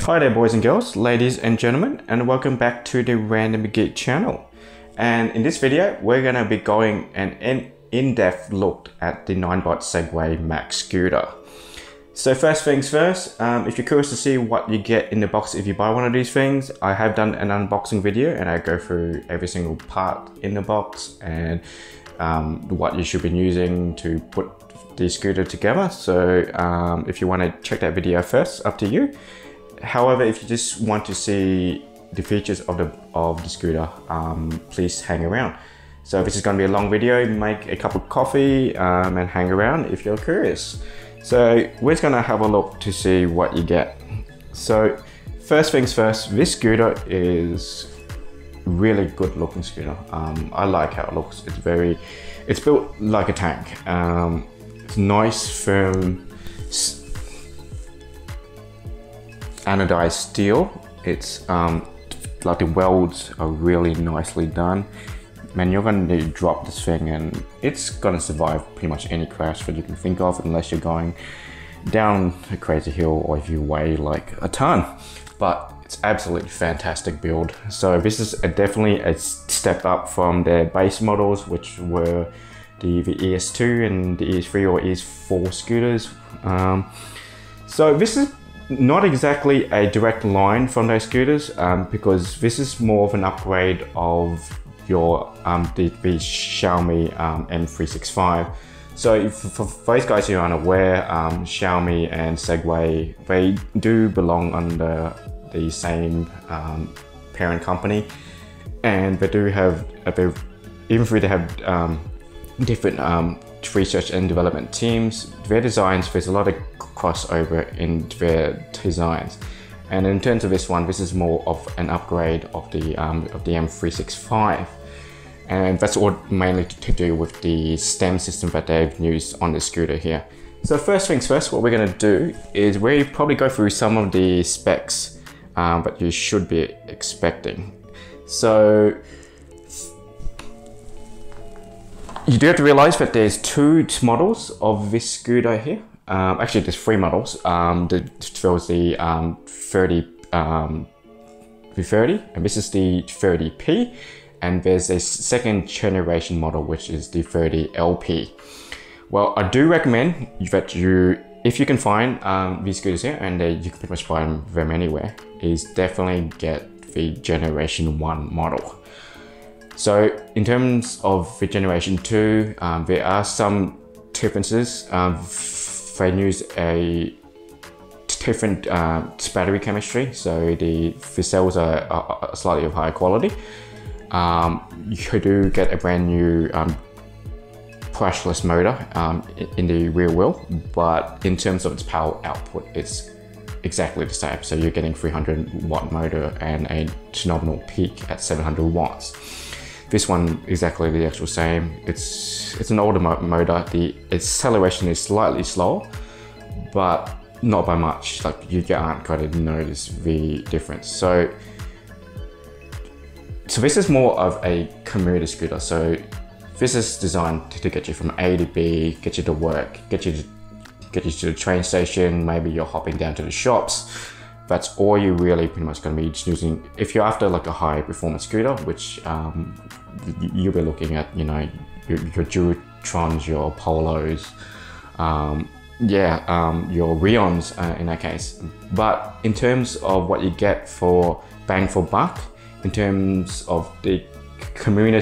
Hi there boys and girls, ladies and gentlemen, and welcome back to the Random Geek channel. And in this video, we're going to be going an in-depth look at the Ninebot Segway Max scooter. So first things first, if you're curious to see what you get in the box if you buy one of these things, I have done an unboxing video and I go through every single part in the box and what you should be using to put the scooter together. So if you want to check that video first, up to you. However, if you just want to see the features of the scooter, please hang around. So this is going to be a long video. Make a cup of coffee and hang around if you're curious. So we're just going to have a look to see what you get. So first things first, this scooter is really good looking scooter. I like how it looks. It's built like a tank. It's nice, firm, anodized steel. It's like the welds are really nicely done. Man, you're going to drop this thing and it's going to survive pretty much any crash that you can think of, unless you're going down a crazy hill or if you weigh like a ton. But it's absolutely fantastic build. So this is definitely a step up from their base models, which were the ES2 and the ES3 or ES4 scooters. So this is not exactly a direct line from those scooters, because this is more of an upgrade of your the Xiaomi M365. So for those guys who are unaware, Xiaomi and Segway, they do belong under the same parent company, and they do have even though they have different research and development teams, their designs, there's a lot of crossover in their designs. And in terms of this one, this is more of an upgrade of the M365, and that's all mainly to do with the stem system that they've used on the scooter here. So first things first, what we're going to do is we probably go through some of the specs that you should be expecting. So you do have to realize that there's two models of this scooter here. Actually, there's three models. There was the 30, and this is the 30P, and there's a second generation model, which is the 30LP. Well, I do recommend that if you can find these scooters here, and you can pretty much buy them anywhere, is definitely get the Generation 1 model. So in terms of the Generation 2, there are some differences. They use a different battery chemistry, so the cells are slightly of higher quality. You do get a brand new brushless motor in the rear wheel, but in terms of its power output, it's exactly the same. So you're getting 300-watt motor and a nominal peak at 700 watts. This one exactly the actual same. It's an older motor. The acceleration is slightly slower, but not by much. Like, you aren't going to notice the difference. So this is more of a commuter scooter. So this is designed to get you from A to B, get you to work, get you to the train station. Maybe you're hopping down to the shops. That's all you really pretty much going to be using. If you're after like a high performance scooter, which you'll be looking at, you know, your Duotrons, your Polos, your Rions in that case. But in terms of what you get for bang for buck, in terms of the commuter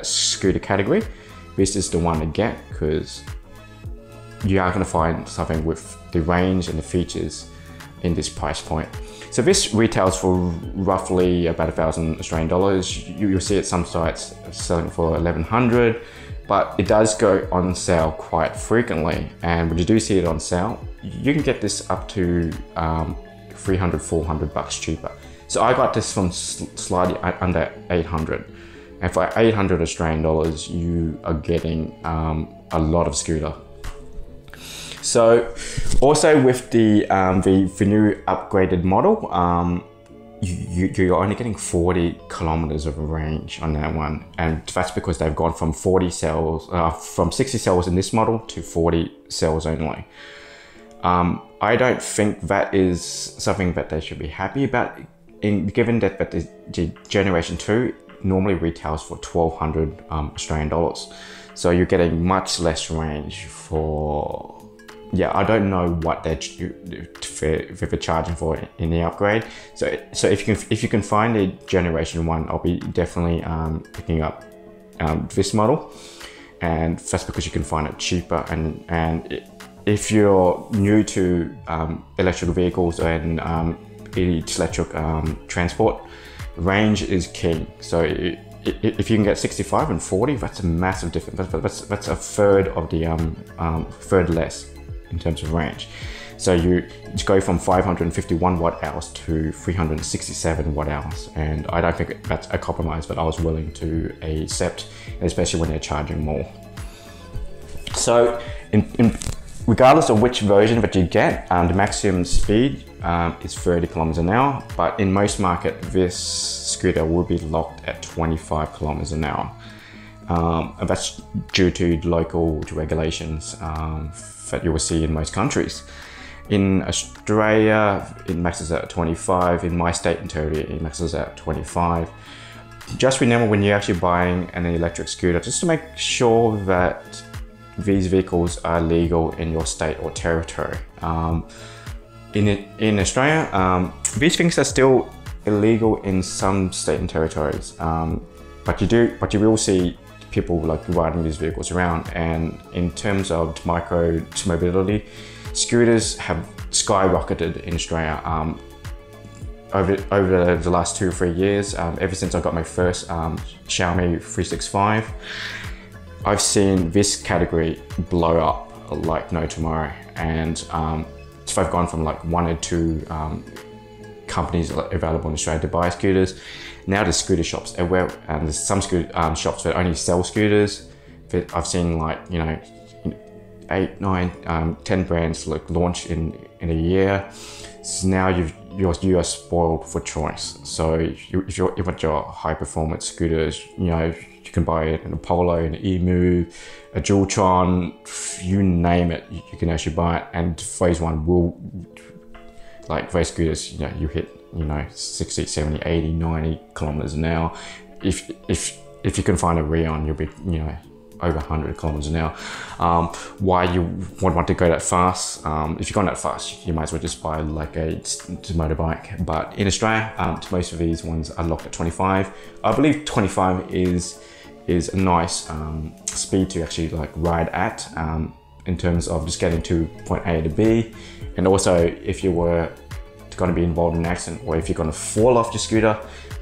scooter category, this is the one to get, because you are going to find something with the range and the features in this price point. So this retails for roughly about 1,000 Australian dollars. You'll see at some sites selling for 1,100, but it does go on sale quite frequently. And when you do see it on sale, you can get this up to 300, 400 bucks cheaper. So I got this from slightly under 800. And for 800 Australian dollars, you are getting a lot of scooter. So also with the new upgraded model, you're only getting 40 kilometers of range on that one, and that's because they've gone from 40 cells, from 60 cells in this model to 40 cells only. I I don't think that is something that they should be happy about, given that the Generation 2 normally retails for 1,200 Australian dollars. So you're getting much less range for, yeah, I don't know what they're charging for in the upgrade. So if you can find a Generation 1, I'll be definitely picking up this model, and that's because you can find it cheaper. And if you're new to electric vehicles and electric transport, range is key. So if you can get 65 and 40, that's a massive difference. That's a third of the third less in terms of range. So you go from 551 watt hours to 367 watt hours, and I don't think that's a compromise that I was willing to accept, especially when they're charging more. So regardless of which version that you get, the maximum speed is 30 kilometers an hour, but in most market, this scooter will be locked at 25 kilometers an hour. And that's due to local regulations that you will see in most countries. In Australia, it maxes out at 25. In my state, Ontario, it maxes out at 25. Just remember when you're actually buying an electric scooter, just to make sure that these vehicles are legal in your state or territory. In Australia, these things are still illegal in some state and territories, but you will see people like riding these vehicles around. And in terms of micro mobility, scooters have skyrocketed in Australia over the last 2 or 3 years. Ever since I got my first Xiaomi 365, I've seen this category blow up like no tomorrow. And so I've gone from like 1 or 2 companies available in Australia to buy scooters. Now there's scooter shops everywhere, and there's some shops that only sell scooters. I've seen like, 8, 9, 10 brands like launch in a year. So now you are spoiled for choice. So if you want your high performance scooters, you can buy it in a Polo, an Emu, a Dualtron, you name it, you can actually buy it. And phase 1 will, like those scooters, you hit 60, 70, 80, 90 kilometers an hour. If you can find a Rion, you'll be over 100 kilometers an hour. Why you would want to go that fast? If you're going that fast, you might as well just buy like a motorbike. But in Australia, most of these ones are locked at 25. I believe 25 is a nice speed to actually like ride at, in terms of just getting to point A to B. And also, if you were going to be involved in an accident, or if you're going to fall off your scooter,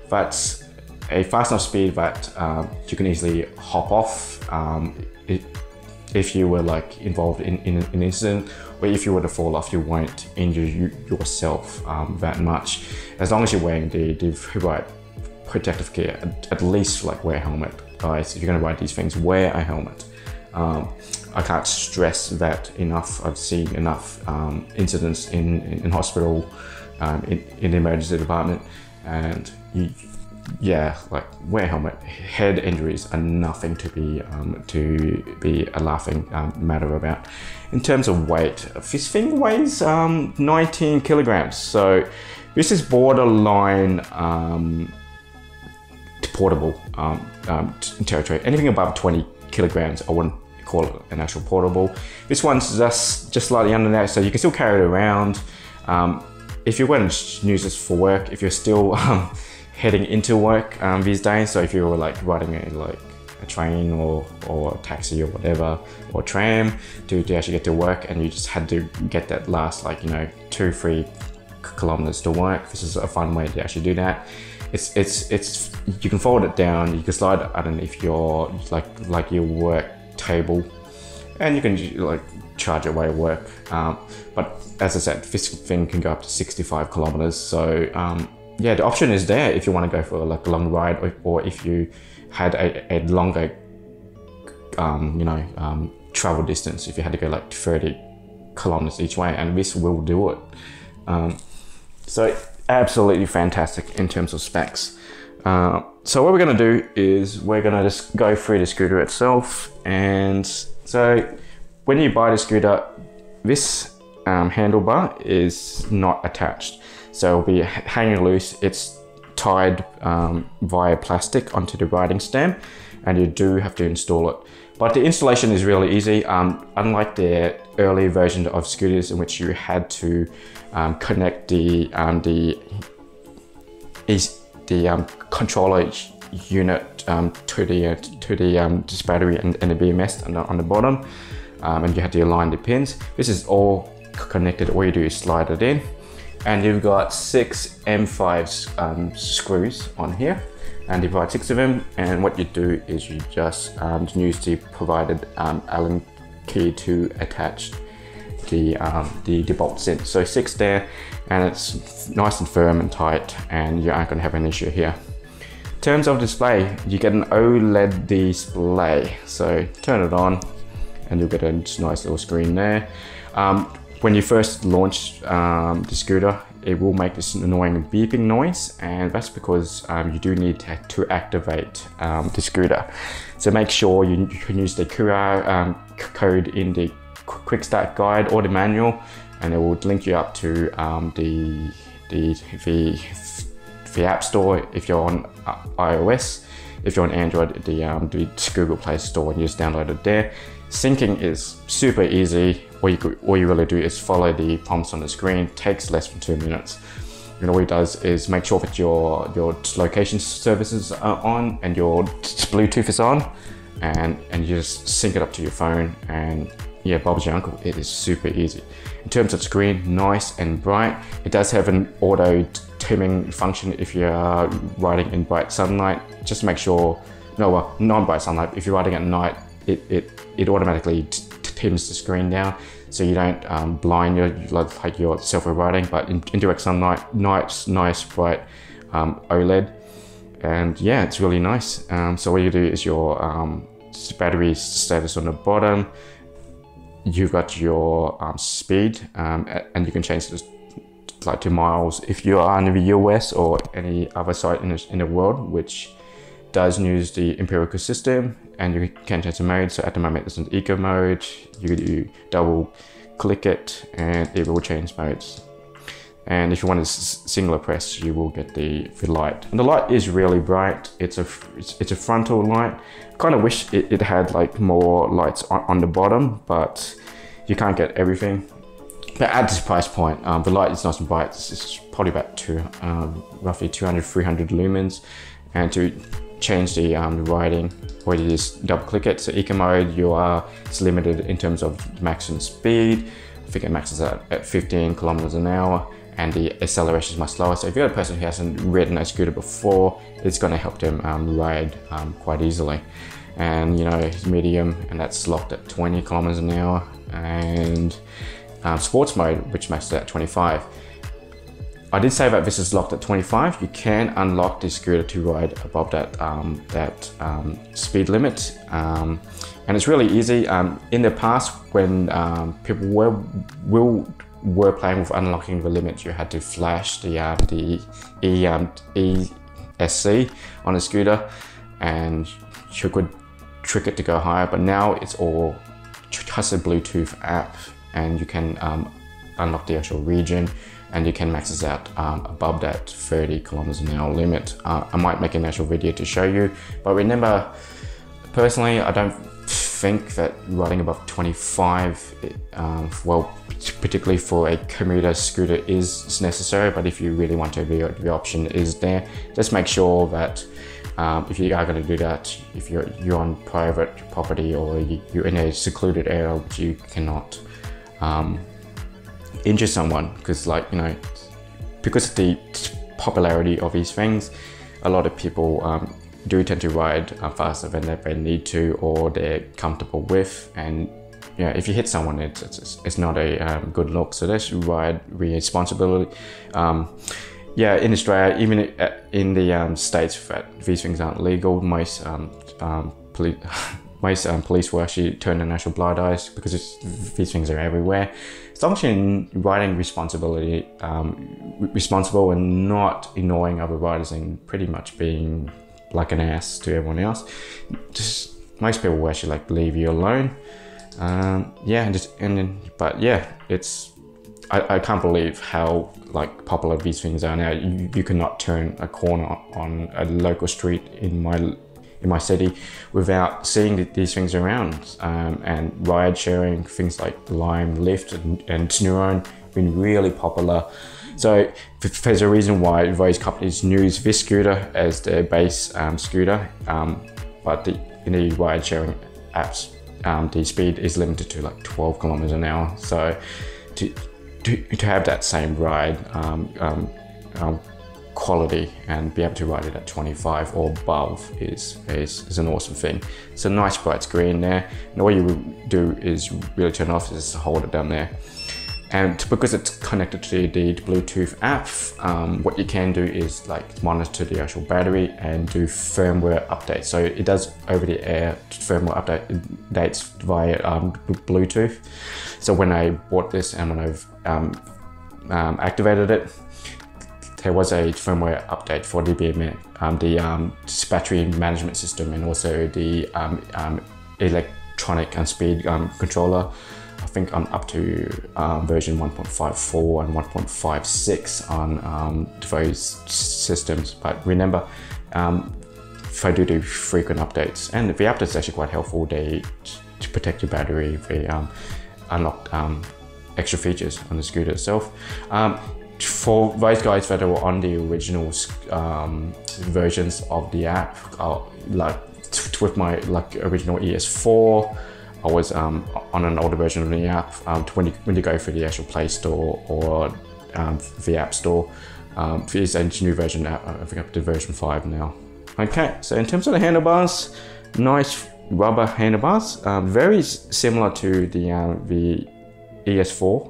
that's a fast enough speed that you can easily hop off if you were like involved in an incident, or if you were to fall off, you won't injure yourself that much, as long as you're wearing the right protective gear. At least like wear a helmet, guys. If you're going to ride these things, wear a helmet. I can't stress that enough. I've seen enough incidents in hospital, in the emergency department, and like wear a helmet. Head injuries are nothing to be a laughing matter about. In terms of weight, this thing weighs 19 kilograms. So this is borderline portable territory. Anything above 20 kilograms, I wouldn't call it an actual portable. This one's just slightly under that, so you can still carry it around. If you're going to use this for work, if you're still heading into work these days, so if you were like riding a train or a taxi or whatever, or a tram to actually get to work, and you just had to get that last 2-3 kilometers to work, this is a fun way to actually do that. It's you can fold it down, you can slide it underneath your like your work table, and you can like charge it while you work. But as I said, this thing can go up to 65 kilometers. So yeah, the option is there if you want to go for like a long ride, or if you had a longer travel distance, if you had to go like 30 kilometers each way, and this will do it. So absolutely fantastic in terms of specs. So what we're going to do is we're going to just go through the scooter itself. And so when you buy the scooter, this handlebar is not attached, so it'll be hanging loose. It's tied via plastic onto the riding stem, and you do have to install it. But the installation is really easy. Unlike the early version of scooters in which you had to connect the controller unit to the battery and the BMS on the bottom, and you had to align the pins. This is all connected. All you do is slide it in, and you've got 6 M5 screws on here, and you provide 6 of them. And what you do is you just use the provided Allen key to attach the bolts in. So 6 there, and it's nice and firm and tight, and you aren't going to have an issue here. In terms of display, you get an OLED display. So turn it on, and you'll get a nice little screen there. When you first launch the scooter, it will make this annoying beeping noise, and that's because you do need to activate the scooter. So make sure you can use the QR code in the quick start guide or the manual, and it will link you up to the App Store if you're on iOS. If you're on Android, the Google Play Store, and you just download it there. Syncing is super easy. All you really do is follow the prompts on the screen. It takes less than 2 minutes. And all it does is make sure that your location services are on and your Bluetooth is on, and you just sync it up to your phone, and yeah, Bob's your uncle. It is super easy. In terms of screen, nice and bright. It does have an auto dimming function if you're riding in bright sunlight. Just make sure, non-bright sunlight. If you're riding at night, it automatically dims the screen down, so you don't blind yourself while riding. But in direct sunlight, nice bright OLED, and yeah, it's really nice. So what you do is your battery status on the bottom. You've got your speed, and you can change this like to miles if you are in the US or any other site in the world which does use the empirical system, and you can change the mode. So at the moment it's an eco mode. You double click it and it will change modes. And if you want a singular press, you will get the light. And the light is really bright. It's a frontal light. Kind of wish it had like more lights on the bottom, but you can't get everything. But at this price point, the light is nice and bright. It's probably about roughly 200-300 lumens. And to change the riding, or you just double click it. So eco mode, it's limited in terms of maximum speed. I think it maxes out at 15 kilometers an hour, and the acceleration is much slower. So if you're a person who hasn't ridden a scooter before, it's going to help them ride quite easily. And medium, and that's locked at 20 kilometers an hour. And sports mode, which maxes out at 25. I did say that this is locked at 25. You can unlock the scooter to ride above that speed limit, and it's really easy. In the past, when people were playing with unlocking the limit, you had to flash the ESC on a scooter, and you could trick it to go higher. But now it's all just a Bluetooth app, and you can unlock the actual region, and you can max this out above that 30 kilometers an hour limit. I might make an actual video to show you, but remember, personally, I don't think that riding above 25, particularly for a commuter scooter, is necessary. But if you really want to, the option is there. Just make sure that if you are going to do that, if you're on private property or you're in a secluded area which you cannot injure someone, because because of the popularity of these things, a lot of people do tend to ride faster than they need to or they're comfortable with, and if you hit someone, it's not a good look. So let's ride responsibility. In Australia, even in the states that these things aren't legal, most police will actually turn their national blind eyes because these things are everywhere. As long as you're riding responsible and not annoying other riders and pretty much being like an ass to everyone else, most people will actually leave you alone. It's I can't believe how like popular these things are now. You cannot turn a corner on a local street in my city without seeing these things around. And ride sharing, things like Lime, Lyft, and Snurone been really popular. So there's a reason why those companies use this scooter as their base scooter, but in the ride sharing apps, the speed is limited to like 12 kilometers an hour. So to have that same ride quality and be able to ride it at 25 or above is an awesome thing. It's a nice bright screen there, and all you would do is really turn off is hold it down there. And because it's connected to the Bluetooth app, what you can do is like monitor the actual battery and do firmware updates. So it does over-the-air firmware updates via Bluetooth. So when I bought this and when I've activated it, there was a firmware update for the BMS, the battery management system, and also the electronic and speed controller. I think I'm up to version 1.54 and 1.56 on those systems. But remember, if I do frequent updates, and the updates is actually quite helpful. To protect your battery, they unlock extra features on the scooter itself. For those guys that were on the original versions of the app, like with my original ES4, I was on an older version of the app. When you go through the actual Play Store or the App Store, there's a new version app. I think up to version 5 now. Okay, so in terms of the handlebars, nice rubber handlebars, very similar to the ES4,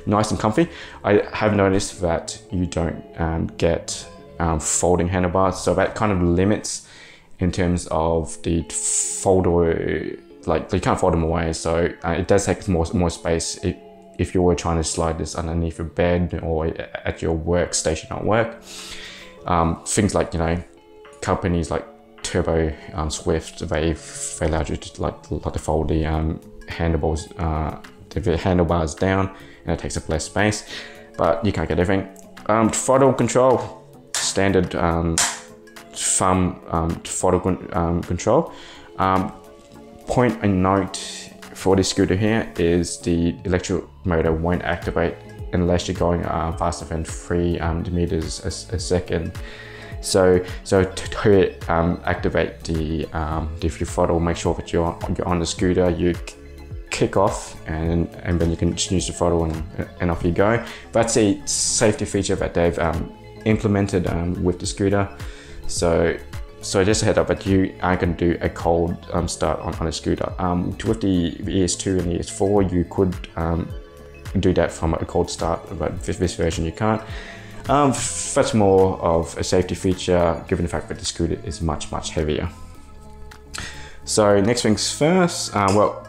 nice and comfy. I have noticed that you don't get folding handlebars, so that kind of limits in terms of the folder. Like you can't fold them away, so it does take more space if you were trying to slide this underneath your bed or at your workstation at work. Things like, companies like Turbo, Swift, they allow you to like to fold the handlebars down, and it takes up less space, but you can't get everything. Throttle control, standard thumb throttle control. Point and note for this scooter here is the electric motor won't activate unless you're going faster than 3 meters a second. So to activate the throttle, make sure that you're on the scooter, you kick off, and then you can just use the throttle and off you go. That's a safety feature that they've implemented with the scooter. So just a head up that you aren't going to do a cold start on a scooter. With the ES2 and the ES4, you could do that from a cold start, but with this version you can't. That's more of a safety feature, given the fact that the scooter is much heavier. So next things first, well,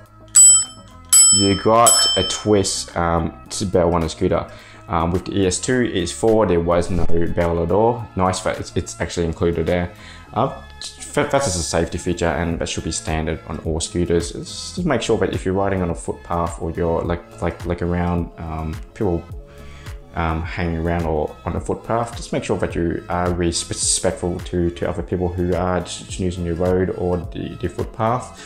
you got a twist bell on the scooter. With the ES2, ES4, there was no bell at all. Nice that it's actually included there. That's just a safety feature, and that should be standard on all scooters. Just make sure that if you're riding on a footpath or you're like around people hanging around or on a footpath, just make sure that you are respectful to other people who are just using your road or the footpath.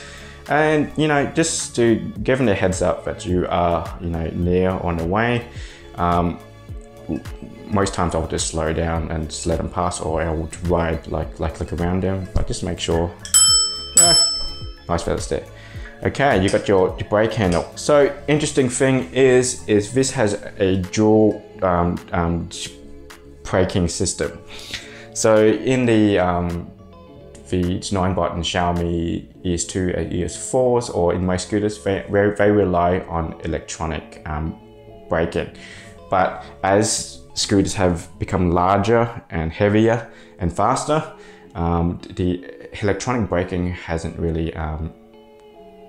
And just to give them a heads up that you are near on the way. Most times I'll just slow down and just let them pass, or I would ride like around them, but just make sure. Nice feathers there. Okay, you got your brake handle. So interesting thing is this has a dual braking system. So in the Ninebot and Xiaomi ES2 and ES4s, or in most scooters, they rely on electronic braking. But as scooters have become larger and heavier and faster, the electronic braking hasn't really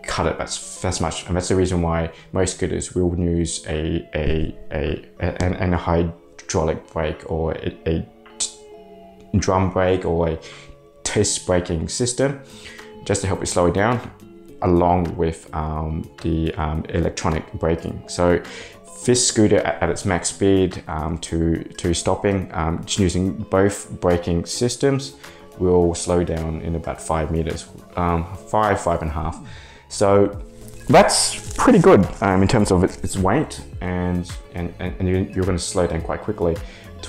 cut it as much, and that's the reason why most scooters will use a hydraulic brake or a drum brake or a disc braking system, just to help you slow it down, along with the electronic braking. So this scooter at its max speed to stopping, just using both braking systems, will slow down in about 5 meters, 5.5. So that's pretty good in terms of its weight, and you're going to slow down quite quickly.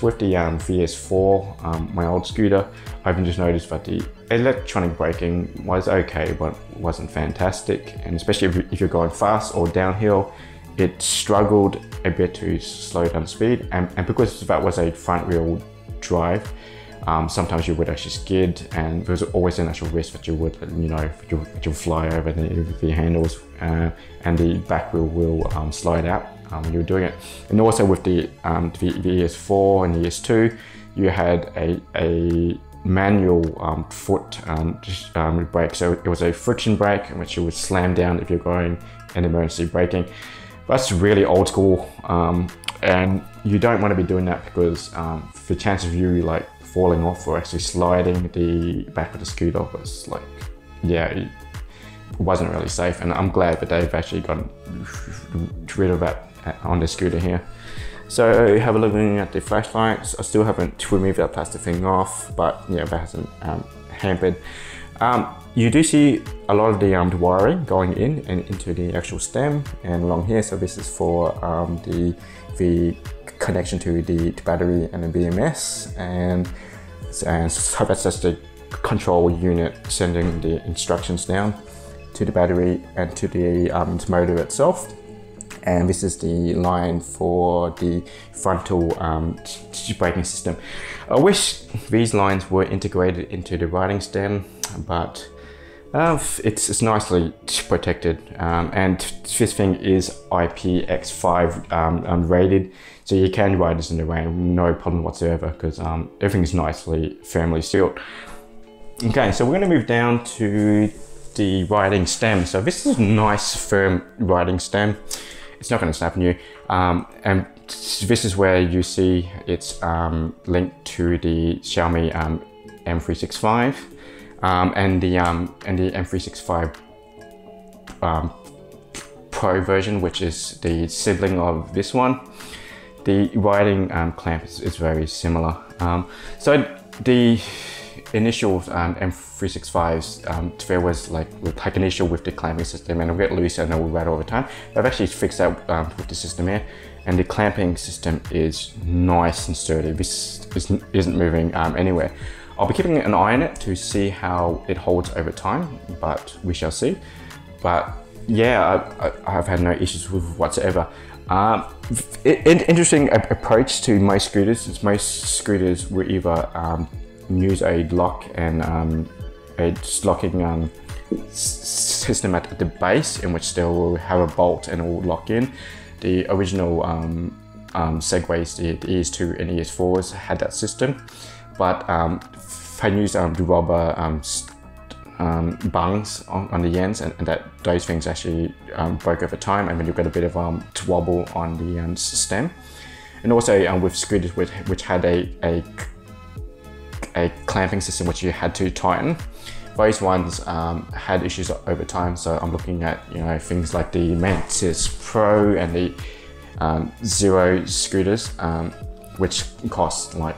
With the VS4, my old scooter, I've just noticed that the electronic braking was okay, but wasn't fantastic. And especially if you're going fast or downhill, it struggled a bit to slow down speed. And because that was a front wheel drive, sometimes you would actually skid, and there's always an actual risk that you would, you'll fly over the handles, and the back wheel will slide out when you're doing it. And also with the ES4 and the ES2, you had a manual foot brake. So it was a friction brake in which you would slam down if you're going in emergency braking. That's really old school, and you don't want to be doing that, because the chance of you like falling off or actually sliding the back of the scooter was like, yeah, it wasn't really safe. And I'm glad that they've actually gotten rid of that on the scooter here. So have a look at the flashlights. I still haven't removed that plastic thing off, but yeah, that hasn't hampered. You do see a lot of the wiring going in and into the actual stem and along here. So this is for the connection to the battery and the BMS, and so that's just the control unit sending the instructions down to the battery and to the motor itself. And this is the line for the frontal braking system. I wish these lines were integrated into the riding stem, but it's nicely protected, and this thing is IPX5 rated, so you can ride this in the rain, no problem whatsoever, because everything is nicely firmly sealed. Okay, so we're going to move down to the riding stem. So this is a nice firm riding stem. It's not going to snap on you, and this is where you see it's linked to the Xiaomi M365. And the M365 Pro version, which is the sibling of this one. The riding clamp is very similar. So the initial M365s, there was like an issue with the clamping system, and it'll get loose and it will rattle over time. But I've actually fixed that with the system here, and the clamping system is nice and sturdy. This isn't moving anywhere. I'll be keeping an eye on it to see how it holds over time, but we shall see. But yeah, I've had no issues with whatsoever. Interesting approach to most scooters, since most scooters will either use a lock and a locking system at the base, in which they will have a bolt and it will lock in. The original Segways, the ES2 and ES4s had that system, but I use the rubber bungs on the ends, and those things actually broke over time, and then you've got a bit of wobble on the stem. And also with scooters which had a clamping system which you had to tighten, those ones had issues over time. So I'm looking at things like the Mantis Pro and the Zero scooters, which cost like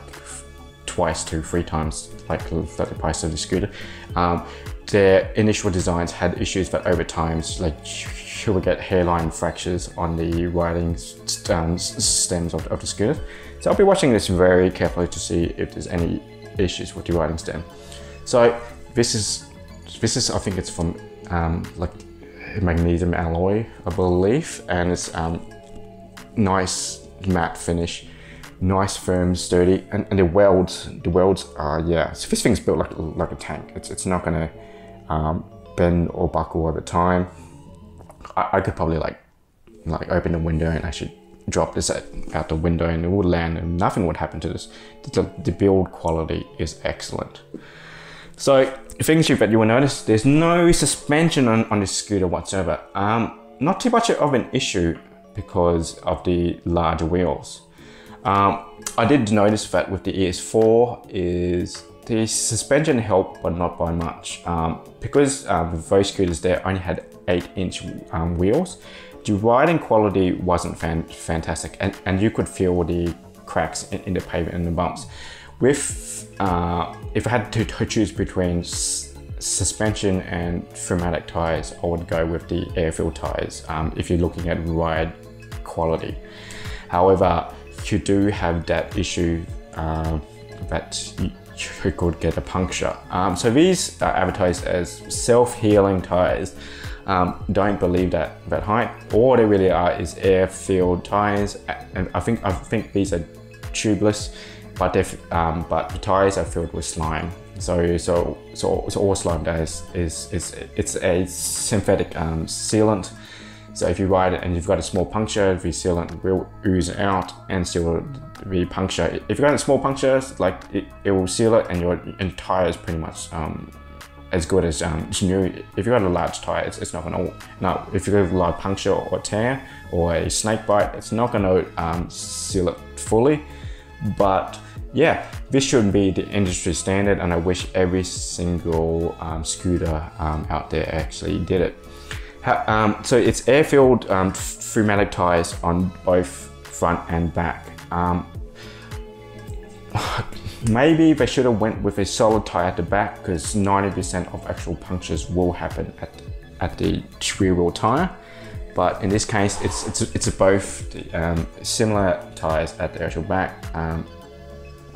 twice to 3 times like the price of the scooter. Their initial designs had issues, but over time, like you will get hairline fractures on the riding stems of the scooter. So I'll be watching this very carefully to see if there's any issues with the riding stem. So this is I think it's from like magnesium alloy, I believe, and it's nice matte finish. Nice, firm, sturdy, and the welds are, yeah. So this thing's built like a tank. It's not gonna bend or buckle over time. I could probably like open the window and actually drop this out the window, and it would land, and nothing would happen to this. The build quality is excellent. So things that you will notice, there's no suspension on this scooter whatsoever. Not too much of an issue because of the larger wheels. I did notice that with the ES4 is the suspension helped, but not by much. Because those scooters there only had 8-inch wheels, The riding quality wasn't fantastic, and you could feel the cracks in the pavement and the bumps. With if I had to choose between suspension and pneumatic tires, I would go with the air-filled tires if you're looking at ride quality. However, you do have that issue that you could get a puncture. So these are advertised as self-healing tires. Don't believe that hype. All they really are is air-filled tires, and I think these are tubeless, but the tires are filled with slime. So all slime does is it's a synthetic sealant. So if you ride it and you've got a small puncture, the sealant will ooze out and seal the puncture. If you've got a small puncture, like it will seal it, and your tire is pretty much as good as new. If you've got a large tire, it's not gonna. No, if you've got a large puncture or tear or a snake bite, it's not gonna seal it fully. But yeah, this should be the industry standard, and I wish every single scooter out there actually did it. So it's air-filled pneumatic tires on both front and back. Maybe they should have went with a solid tire at the back, because 90% of actual punctures will happen at the rear wheel tire. But in this case, it's both similar tires at the actual back,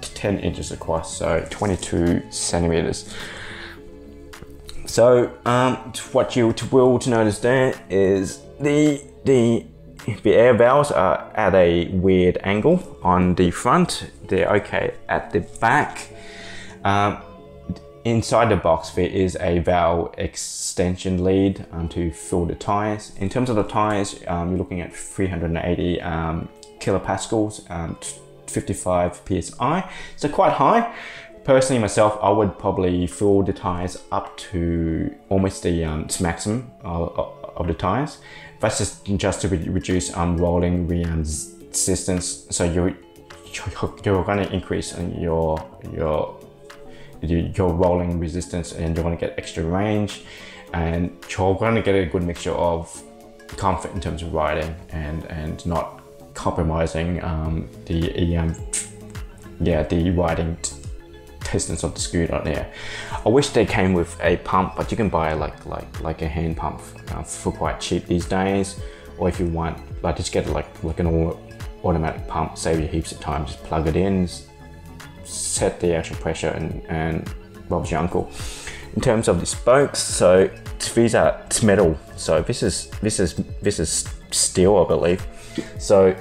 10 inches across, so 22 centimeters. So what you will notice there is the air valves are at a weird angle on the front. They're okay at the back. Inside the box there is a valve extension lead to fill the tires. In terms of the tires, you're looking at 380 kilopascals, 55 psi, so quite high. Personally, myself, I would probably fill the tires up to almost the maximum of the tires. That's just to reduce rolling resistance. So you're going to increase your rolling resistance, and you're going to get extra range, and you're going to get a good mixture of comfort in terms of riding and not compromising the riding distance of the scooter there. I wish they came with a pump, but you can buy like a hand pump for quite cheap these days. Or if you want, like, just get like an automatic pump, save you heaps of time. Just plug it in, set the actual pressure, and Bob's your uncle. In terms of the spokes, so these are metal. So this is steel, I believe. So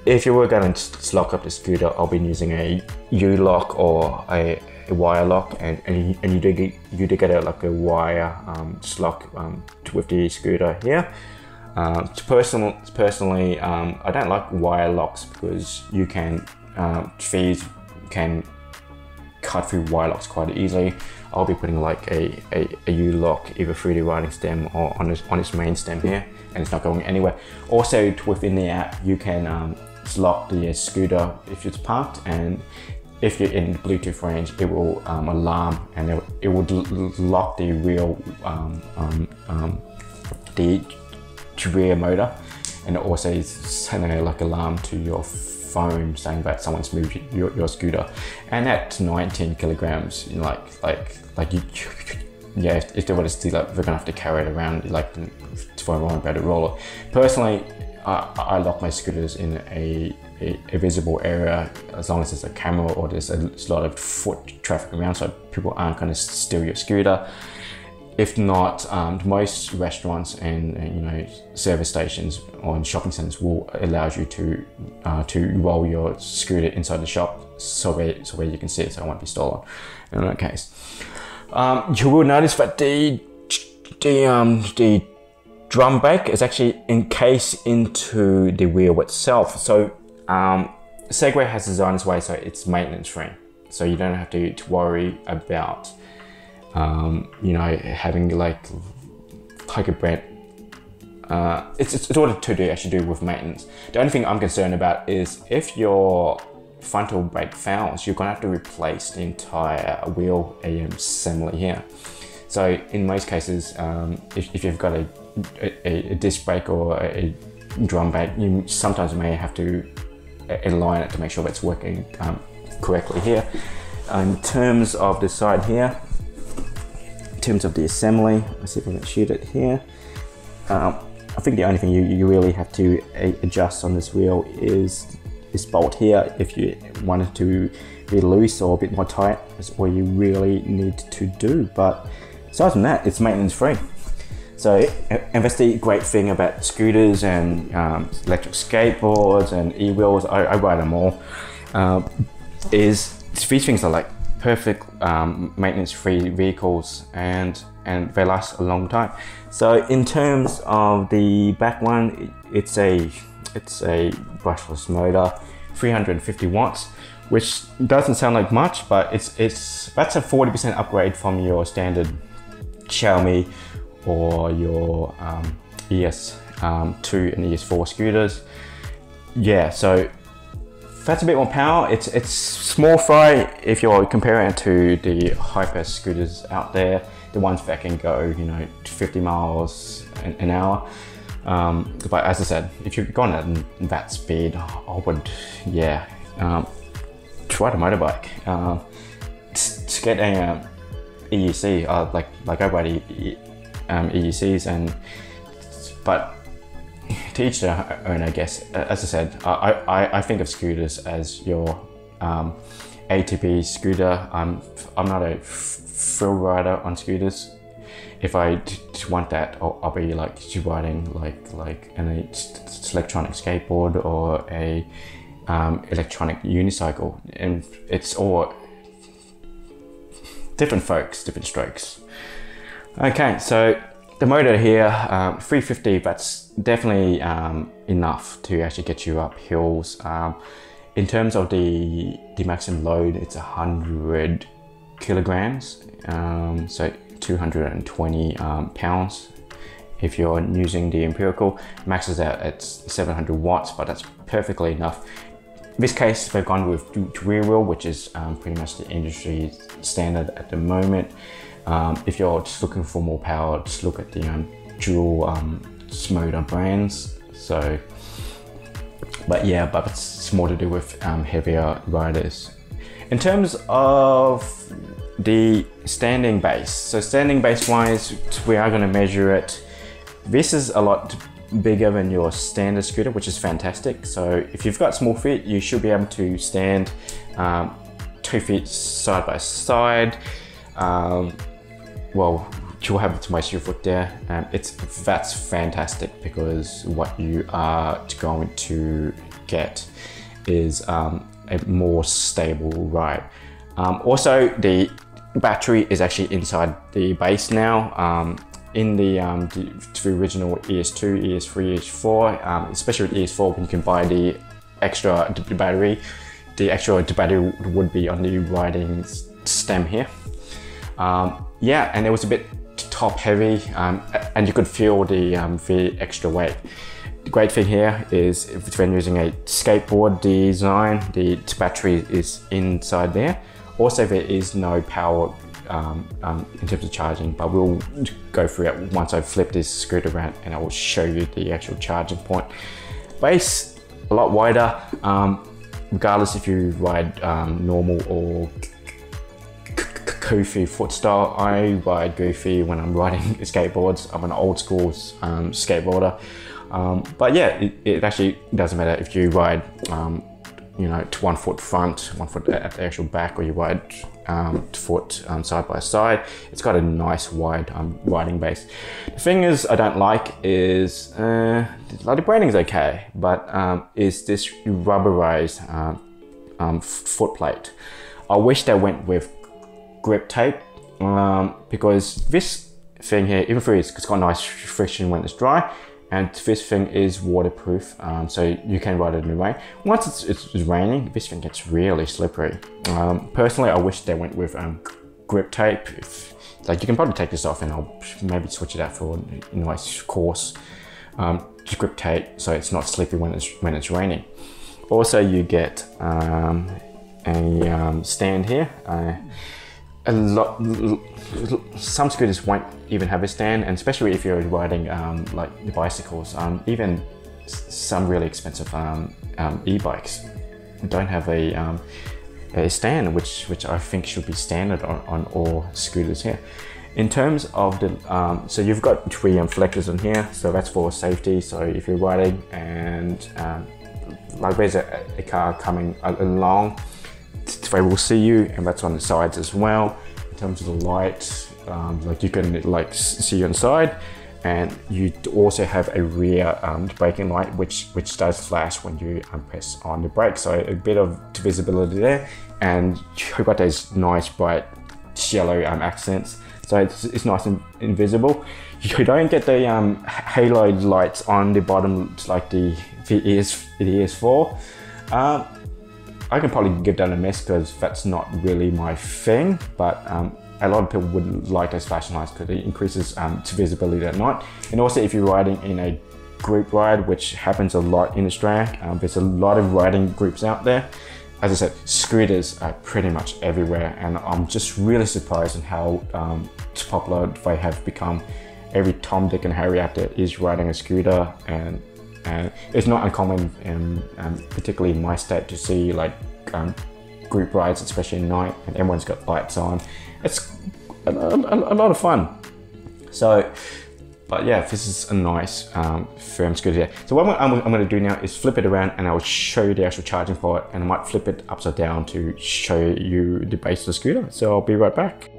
if you were going to lock up the scooter, I'll be using a U-lock or a wire lock, and you do get like a wire lock with the scooter here. Personally, I don't like wire locks, because you can fees can cut through wire locks quite easily. I'll be putting like a U-lock either through the riding stem or on its main stem here, and it's not going anywhere. Also, within the app, you can lock the scooter if it's parked, and if you're in Bluetooth range, it will alarm, and it would lock the the rear motor, and it also send a like alarm to your phone saying that someone's moved your scooter. And at 19 kilograms, you know, yeah, if they were to steal it, they're gonna have to carry it around like for a long better roller. Personally, I lock my scooters in a visible area, as long as there's a camera or there's a lot of foot traffic around, so people aren't going to steal your scooter. If not, most restaurants and you know, service stations or shopping centers will allow you to roll your scooter inside the shop, so where you can see it, so it won't be stolen. In that case, you will notice that the drum brake is actually encased into the wheel itself. So Segway has designed this way so it's maintenance free. So you don't have to worry about you know, having like a brand. It's all to do actually do with maintenance. The only thing I'm concerned about is if your frontal brake fails, you're gonna have to replace the entire wheel assembly here. So in most cases, if you've got a disc brake or a drum brake, you sometimes may have to align it to make sure that it's working correctly here. In terms of the side here, in terms of the assembly, let's see if I can shoot it here. I think the only thing you really have to adjust on this wheel is this bolt here. If you want it to be loose or a bit more tight, that's all you really need to do. But aside from that, it's maintenance free. So, and that's the great thing about scooters and electric skateboards and e-wheels. I ride them all. Is these things are like perfect maintenance-free vehicles, and they last a long time. So in terms of the back one, it's a brushless motor, 350 watts, which doesn't sound like much, but that's a 40% upgrade from your standard Xiaomi or your ES2 and ES4 scooters. Yeah, so that's a bit more power. It's small fry if you're comparing it to the hyper scooters out there, the ones that can go, 50 miles an hour. But as I said, if you're going at that speed, I would, try the motorbike. To get a EUC, like I ride EUCs, but to each their own, I guess. As I said, I think of scooters as your ATP scooter. I'm not a thrill rider on scooters. If I want that, I'll be like riding like an electronic skateboard or a electronic unicycle, and it's all different folks, different strokes. Okay, so the motor here, 350, that's definitely enough to actually get you up hills. In terms of the maximum load, it's 100 kilograms, so 220 pounds. If you're using the empirical, maxes out at 700 watts, but that's perfectly enough. In this case, they've gone with rear wheel, which is pretty much the industry standard at the moment. If you're just looking for more power, just look at the dual motor brands. So, but it's more to do with heavier riders. In terms of the standing base, so standing base wise, we are going to measure it. This is a lot bigger than your standard scooter, which is fantastic. So if you've got small feet, you should be able to stand 2 feet side by side. Well, you'll have to place your foot there. That's fantastic, because what you are going to get is a more stable ride. Also, the battery is actually inside the base now. In the original ES2, ES3, ES4, especially with ES4, when you can buy the extra battery, the extra battery would be on the riding stem here. And it was a bit top heavy, and you could feel the extra weight. The great thing here is if when using a skateboard design, the battery is inside there. Also, there is no power in terms of charging, but we'll go through it once I flip this scooter around and I will show you the actual charging point. Base, a lot wider, regardless if you ride normal or goofy foot style. I ride goofy when I'm riding skateboards. I'm an old school skateboarder. But yeah, it actually doesn't matter if you ride to 1 foot front, 1 foot at the actual back, or you ride foot side by side. It's got a nice wide riding base. The thing is I don't like is the branding is okay, but is this rubberized foot plate. I wish they went with grip tape, because this thing here, even though it's got nice friction when it's dry, and this thing is waterproof, so you can ride it in the rain. Once it's raining, this thing gets really slippery. Personally, I wish they went with grip tape. You can probably take this off and I'll maybe switch it out for a nice coarse grip tape, so it's not slippery when it's raining. Also, you get a stand here. some scooters won't even have a stand, and especially if you're riding like the bicycles, even some really expensive e-bikes don't have a stand, which I think should be standard on all scooters here. In terms of the, so you've got 3 reflectors on here, so that's for safety. So if you're riding and like there's a car coming along, they will see you, and that's on the sides as well. In terms of the lights, like you can like see you inside, and you also have a rear braking light which does flash when you press on the brake, so a bit of visibility there. And you've got those nice bright yellow accents, so it's nice and invisible. You don't get the halo lights on the bottom like the ES4. I can probably give that a miss because that's not really my thing, but a lot of people would like those flashing lights because it increases visibility at night. And also if you're riding in a group ride, which happens a lot in Australia, there's a lot of riding groups out there. As I said, scooters are pretty much everywhere, and I'm just really surprised at how popular they have become. Every Tom, Dick and Harry out there is riding a scooter, and it's not uncommon, particularly in my state, to see like group rides, especially at night, and everyone's got lights on. It's a lot of fun. So, but yeah, this is a nice firm scooter here. So what I'm going to do now is flip it around, and I'll show you the actual charging port, and I might flip it upside down to show you the base of the scooter. So I'll be right back.